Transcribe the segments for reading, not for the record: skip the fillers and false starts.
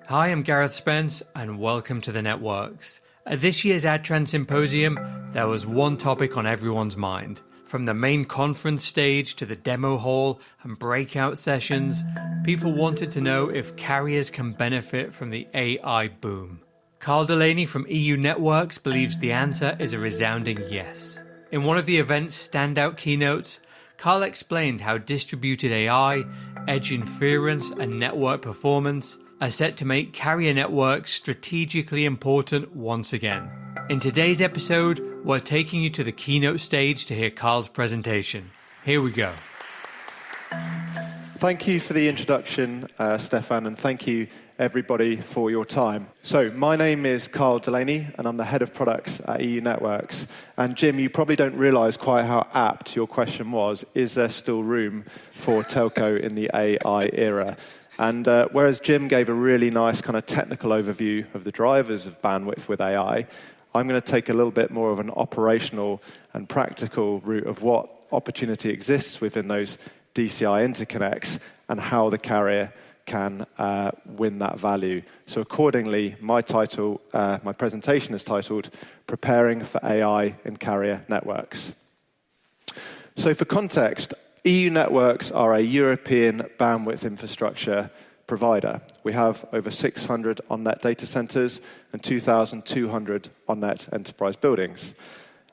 Hi, I'm Gareth Spence, and welcome to the Networks. At this year's Adtran Symposium, there was one topic on everyone's mind. From the main conference stage to the demo hall and breakout sessions, people wanted to know if carriers can benefit from the AI boom. Carl Delaney from euNetworks believes the answer is a resounding yes. In one of the event's standout keynotes, Carl explained how distributed AI, edge inference, and network performance are set to make carrier networks strategically important once again. In today's episode, we're taking you to the keynote stage to hear Carl's presentation. Here we go. Thank you for the introduction, Stefan, and thank you, everybody, for your time. So, my name is Carl Delaney, and I'm the head of products at euNetworks. And Jim, you probably don't realize quite how apt your question was. Is there still room for telco in the AI era? And whereas Jim gave a really nice kind of technical overview of the drivers of bandwidth with AI, I'm going to take a little bit more of an operational and practical route of what opportunity exists within those DCI interconnects and how the carrier can win that value. So accordingly, my presentation is titled, Preparing for AI in Carrier Networks. So for context, euNetworks are a European bandwidth infrastructure provider. We have over 600 on-net data centers and 2,200 on-net enterprise buildings.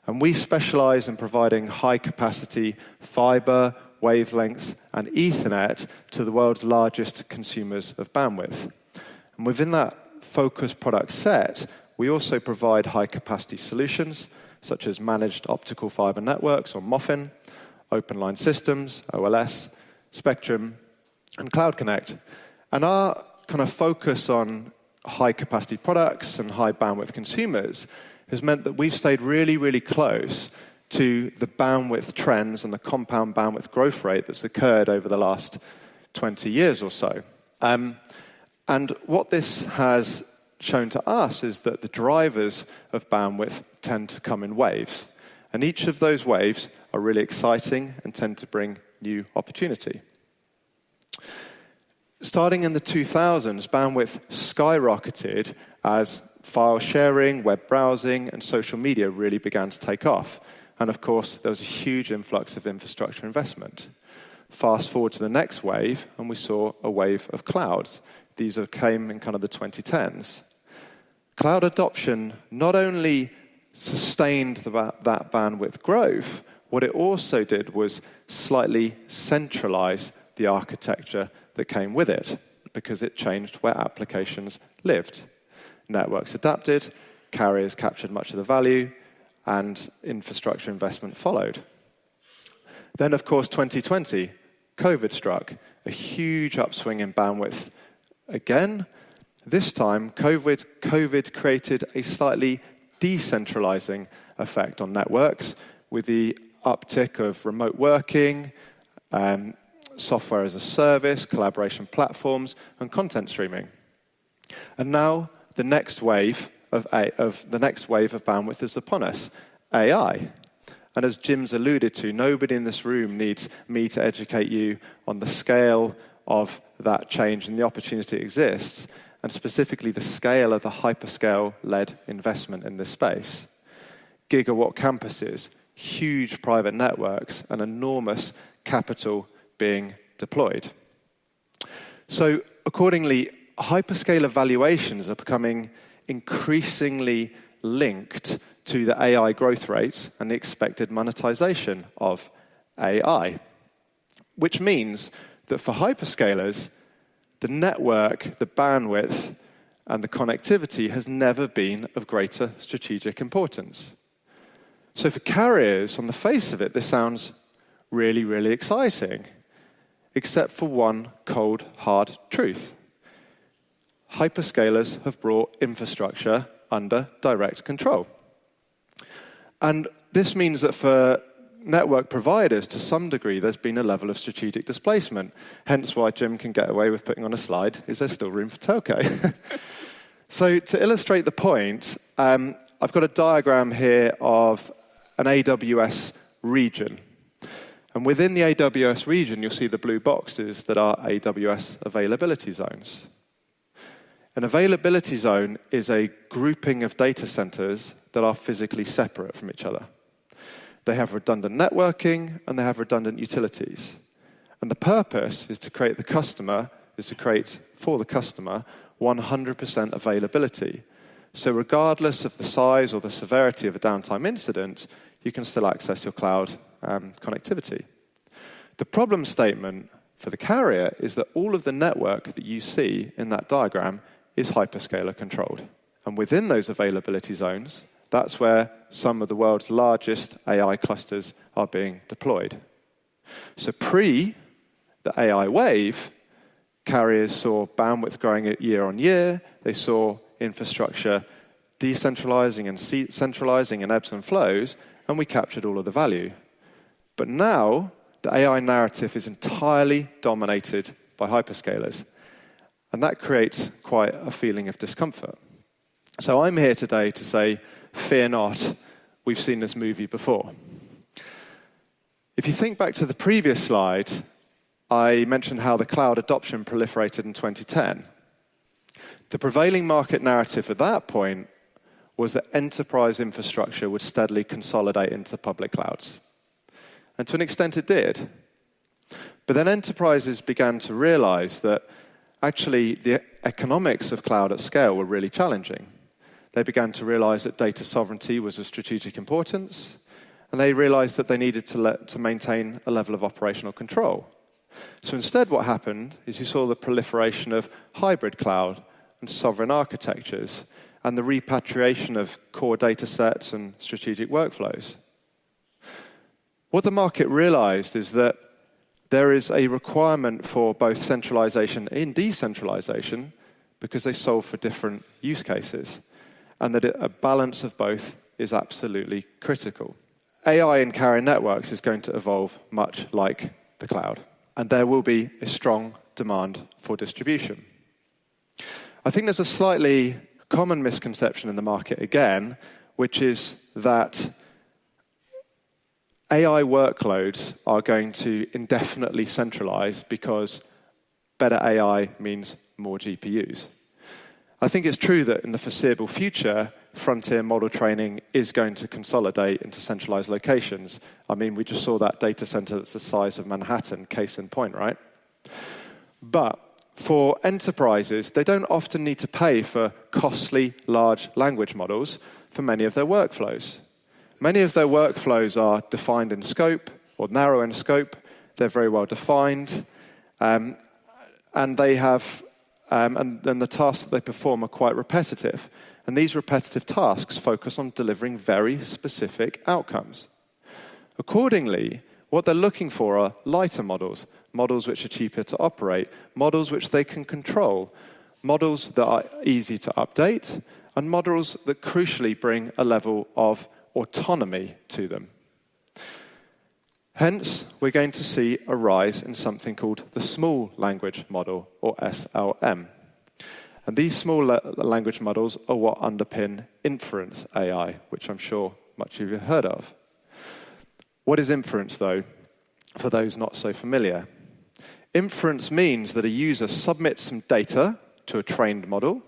And we specialize in providing high-capacity fiber, wavelengths, and Ethernet to the world's largest consumers of bandwidth. And within that focused product set, we also provide high-capacity solutions, such as managed optical fiber networks, or MOFN, open line systems, OLS, Spectrum, and Cloud Connect. And our kind of focus on high-capacity products and high-bandwidth consumers has meant that we've stayed really, really close to the bandwidth trends and the compound bandwidth growth rate that's occurred over the last 20 years or so. And what this has shown to us is that the drivers of bandwidth tend to come in waves. And each of those waves are really exciting and tend to bring new opportunity. Starting in the 2000s, bandwidth skyrocketed as file sharing, web browsing, and social media really began to take off. And of course, there was a huge influx of infrastructure investment. Fast forward to the next wave, and we saw a wave of clouds. These came in kind of the 2010s. Cloud adoption not only sustained that bandwidth growth, what it also did was slightly centralize the architecture that came with it, because it changed where applications lived. Networks adapted, carriers captured much of the value, and infrastructure investment followed. Then, of course, 2020, COVID struck, a huge upswing in bandwidth. Again, this time, COVID created a slightly decentralizing effect on networks with the uptick of remote working, software as a service, collaboration platforms, and content streaming. And now the next wave of bandwidth is upon us, AI. And as Jim's alluded to, nobody in this room needs me to educate you on the scale of that change and the opportunity exists, and specifically the scale of the hyperscale-led investment in this space. Gigawatt campuses, huge private networks, and enormous capital being deployed. So accordingly, hyperscaler valuations are becoming increasingly linked to the AI growth rates and the expected monetization of AI, which means that for hyperscalers, the network, the bandwidth, and the connectivity has never been of greater strategic importance. So for carriers, on the face of it, this sounds really, really exciting, except for one cold, hard truth. Hyperscalers have brought infrastructure under direct control. And this means that for network providers, to some degree, there's been a level of strategic displacement. Hence why Jim can get away with putting on a slide, is there still room for telco? So to illustrate the point, I've got a diagram here of an AWS region. And within the AWS region, you'll see the blue boxes that are AWS availability zones. An availability zone is a grouping of data centers that are physically separate from each other. They have redundant networking and they have redundant utilities. And the purpose is to create for the customer 100% availability. So regardless of the size or the severity of a downtime incident, you can still access your cloud connectivity. The problem statement for the carrier is that all of the network that you see in that diagram is hyperscaler controlled. And within those availability zones, that's where some of the world's largest AI clusters are being deployed. So pre the AI wave, carriers saw bandwidth growing year on year. They saw infrastructure decentralizing and centralizing in ebbs and flows, and we captured all of the value. But now, the AI narrative is entirely dominated by hyperscalers. And that creates quite a feeling of discomfort. So I'm here today to say, fear not, we've seen this movie before. If you think back to the previous slide, I mentioned how the cloud adoption proliferated in 2010. The prevailing market narrative at that point was that enterprise infrastructure would steadily consolidate into public clouds. And to an extent it did. But then enterprises began to realize that actually the economics of cloud at scale were really challenging. They began to realize that data sovereignty was of strategic importance, and they realized that they needed to maintain a level of operational control. So instead what happened is you saw the proliferation of hybrid cloud and sovereign architectures and the repatriation of core data sets and strategic workflows. What the market realized is that there is a requirement for both centralization and decentralization because they solve for different use cases, and that a balance of both is absolutely critical. AI in carrier networks is going to evolve much like the cloud, and there will be a strong demand for distribution. I think there's a slightly common misconception in the market again, which is that AI workloads are going to indefinitely centralize because better AI means more GPUs. I think it's true that in the foreseeable future, frontier model training is going to consolidate into centralized locations. I mean, we just saw that data center that's the size of Manhattan, case in point, right? But for enterprises, they don't often need to pay for costly large language models for many of their workflows. Many of their workflows are defined in scope or narrow in scope. They're very well defined, and they have, and then the tasks that they perform are quite repetitive. And these repetitive tasks focus on delivering very specific outcomes. Accordingly, what they're looking for are lighter models, models which are cheaper to operate, models which they can control, models that are easy to update, and models that crucially bring a level of autonomy to them. Hence, we're going to see a rise in something called the small language model, or SLM. And these small language models are what underpin inference AI, which I'm sure much of you have heard of. What is inference, though, for those not so familiar? Inference means that a user submits some data to a trained model,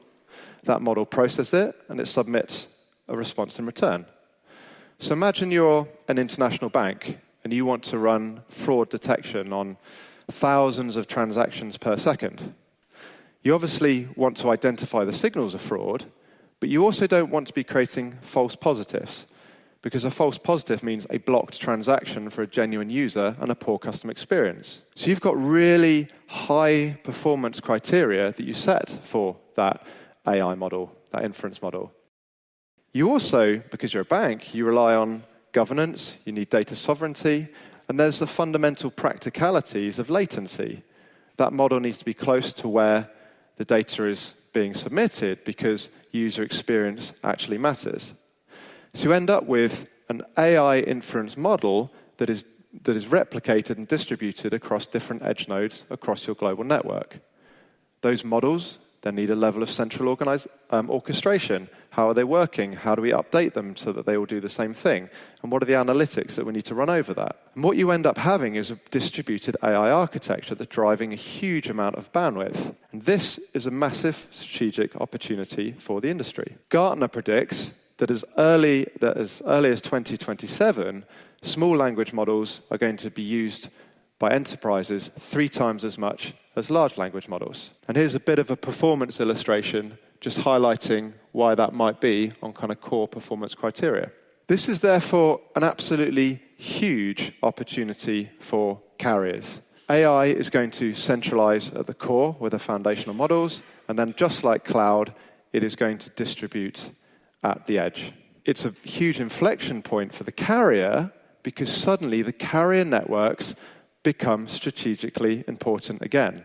that model processes it, and it submits a response in return. So imagine you're an international bank and you want to run fraud detection on thousands of transactions per second. You obviously want to identify the signals of fraud, but you also don't want to be creating false positives, because a false positive means a blocked transaction for a genuine user and a poor customer experience. So you've got really high performance criteria that you set for that AI model, that inference model. You also, because you're a bank, you rely on governance, you need data sovereignty, and there's the fundamental practicalities of latency. That model needs to be close to where the data is being submitted because user experience actually matters. So you end up with an AI inference model that is replicated and distributed across different edge nodes across your global network. Those models They need a level of central orchestration. How are they working? How do we update them so that they all do the same thing? And what are the analytics that we need to run over that? And what you end up having is a distributed AI architecture that's driving a huge amount of bandwidth. And this is a massive strategic opportunity for the industry. Gartner predicts that as early as 2027, small language models are going to be used by enterprises 3 times as much as large language models. And here's a bit of a performance illustration, just highlighting why that might be on kind of core performance criteria. This is therefore an absolutely huge opportunity for carriers. AI is going to centralize at the core with the foundational models, and then just like cloud, it is going to distribute at the edge. It's a huge inflection point for the carrier because suddenly the carrier networks become strategically important again.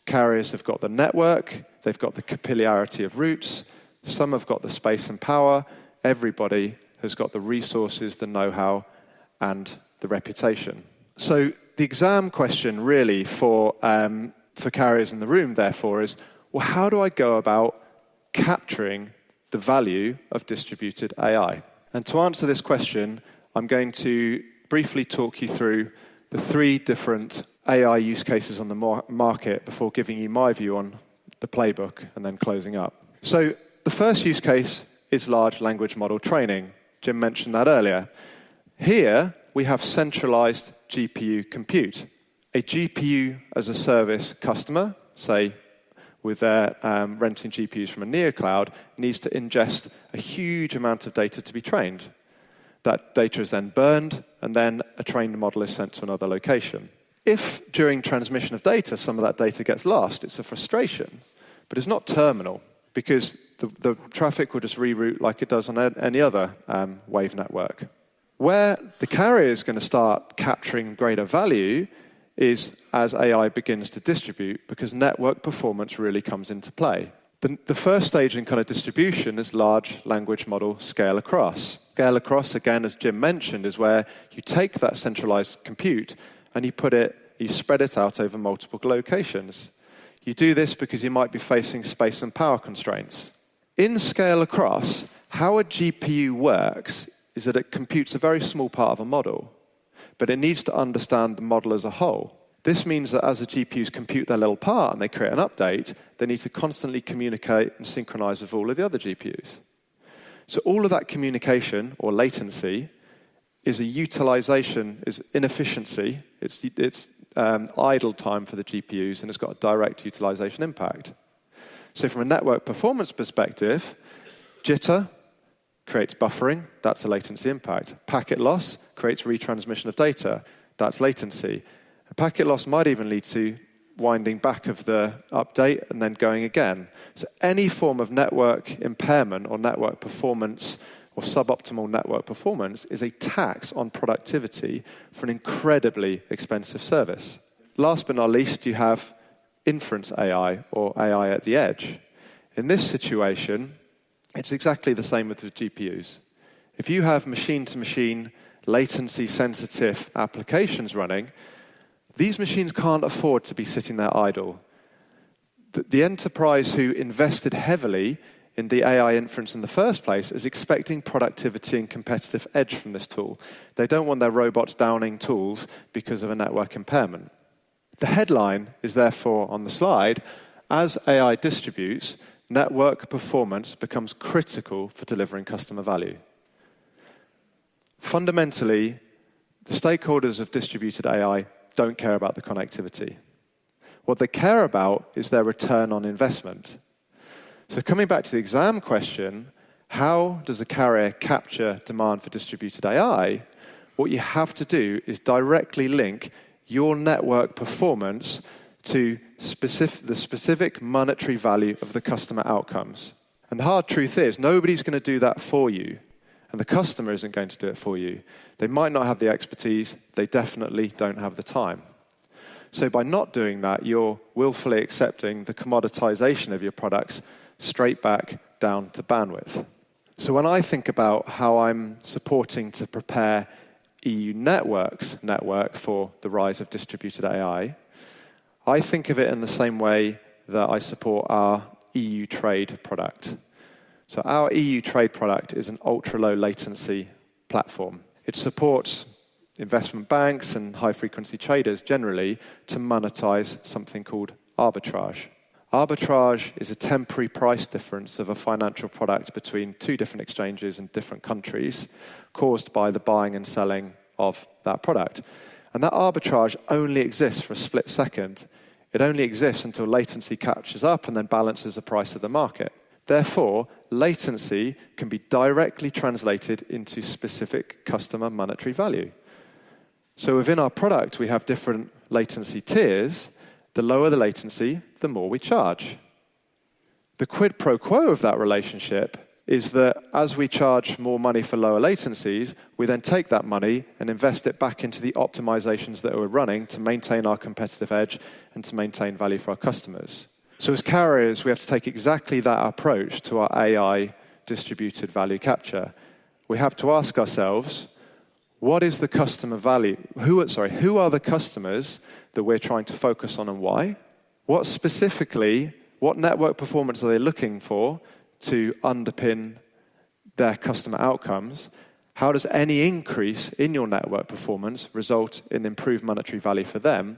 Carriers have got the network, they've got the capillarity of routes, some have got the space and power, everybody has got the resources, the know-how, and the reputation. So the exam question really for carriers in the room, therefore, is, well, how do I go about capturing the value of distributed AI? And to answer this question, I'm going to briefly talk you through the 3 different AI use cases on the market before giving you my view on the playbook and then closing up. So the first use case is large language model training. Jim mentioned that earlier. Here, we have centralized GPU compute. A GPU as a service customer, say with their renting GPUs from a neocloud, needs to ingest a huge amount of data to be trained. That data is then burned, and then a trained model is sent to another location. If during transmission of data, some of that data gets lost, it's a frustration, but it's not terminal, because the traffic will just reroute like it does on any other wave network. Where the carrier is going to start capturing greater value is as AI begins to distribute, because network performance really comes into play. The first stage in kind of distribution is large language model scale across. Scale across, again, as Jim mentioned, is where you take that centralized compute and you spread it out over multiple locations. You do this because you might be facing space and power constraints. In scale across, how a GPU works is that it computes a very small part of a model, but it needs to understand the model as a whole. This means that as the GPUs compute their little part and they create an update, they need to constantly communicate and synchronize with all of the other GPUs. So all of that communication, or latency, is a utilization, is inefficiency. It's idle time for the GPUs, and it's got a direct utilization impact. So from a network performance perspective, jitter creates buffering, that's a latency impact. Packet loss creates retransmission of data, that's latency. A packet loss might even lead to winding back of the update and then going again. So any form of network impairment or network performance or suboptimal network performance is a tax on productivity for an incredibly expensive service. Last but not least, you have inference AI, or AI at the edge. In this situation, it's exactly the same with the GPUs. If you have machine-to-machine, latency-sensitive applications running, these machines can't afford to be sitting there idle. The enterprise who invested heavily in the AI inference in the first place is expecting productivity and competitive edge from this tool. They don't want their robots downing tools because of a network impairment. The headline is therefore on the slide, as AI distributes, network performance becomes critical for delivering customer value. Fundamentally, the stakeholders of distributed AI don't care about the connectivity. What they care about is their return on investment. So coming back to the exam question, how does a carrier capture demand for distributed AI? What you have to do is directly link your network performance to the specific monetary value of the customer outcomes. And the hard truth is, nobody's going to do that for you. And the customer isn't going to do it for you. They might not have the expertise. They definitely don't have the time. So by not doing that, you're willfully accepting the commoditization of your products straight back down to bandwidth. So when I think about how I'm supporting to prepare euNetworks network for the rise of distributed AI, I think of it in the same way that I support our EU trade product. So our EU trade product is an ultra-low latency platform. It supports investment banks and high-frequency traders generally to monetize something called arbitrage. Arbitrage is a temporary price difference of a financial product between two different exchanges in different countries caused by the buying and selling of that product. And that arbitrage only exists for a split second. It only exists until latency catches up and then balances the price of the market. Therefore, latency can be directly translated into specific customer monetary value. So within our product, we have different latency tiers. The lower the latency, the more we charge. The quid pro quo of that relationship is that as we charge more money for lower latencies, we then take that money and invest it back into the optimizations that we're running to maintain our competitive edge and to maintain value for our customers. So as carriers, we have to take exactly that approach to our AI distributed value capture. We have to ask ourselves, what is the customer value? Who are the customers that we're trying to focus on and why? What network performance are they looking for to underpin their customer outcomes? How does any increase in your network performance result in improved monetary value for them?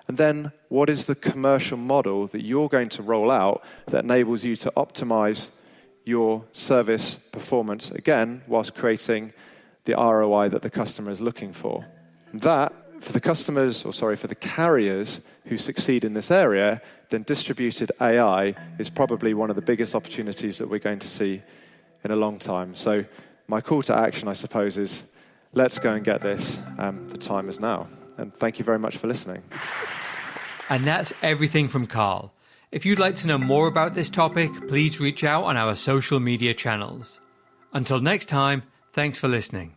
And then what is the commercial model that you're going to roll out that enables you to optimize your service performance, again, whilst creating the ROI that the customer is looking for? And that, for the carriers who succeed in this area, then distributed AI is probably one of the biggest opportunities that we're going to see in a long time. So my call to action, I suppose, is let's go and get this. The time is now. And thank you very much for listening. And that's everything from Carl. If you'd like to know more about this topic, please reach out on our social media channels. Until next time, thanks for listening.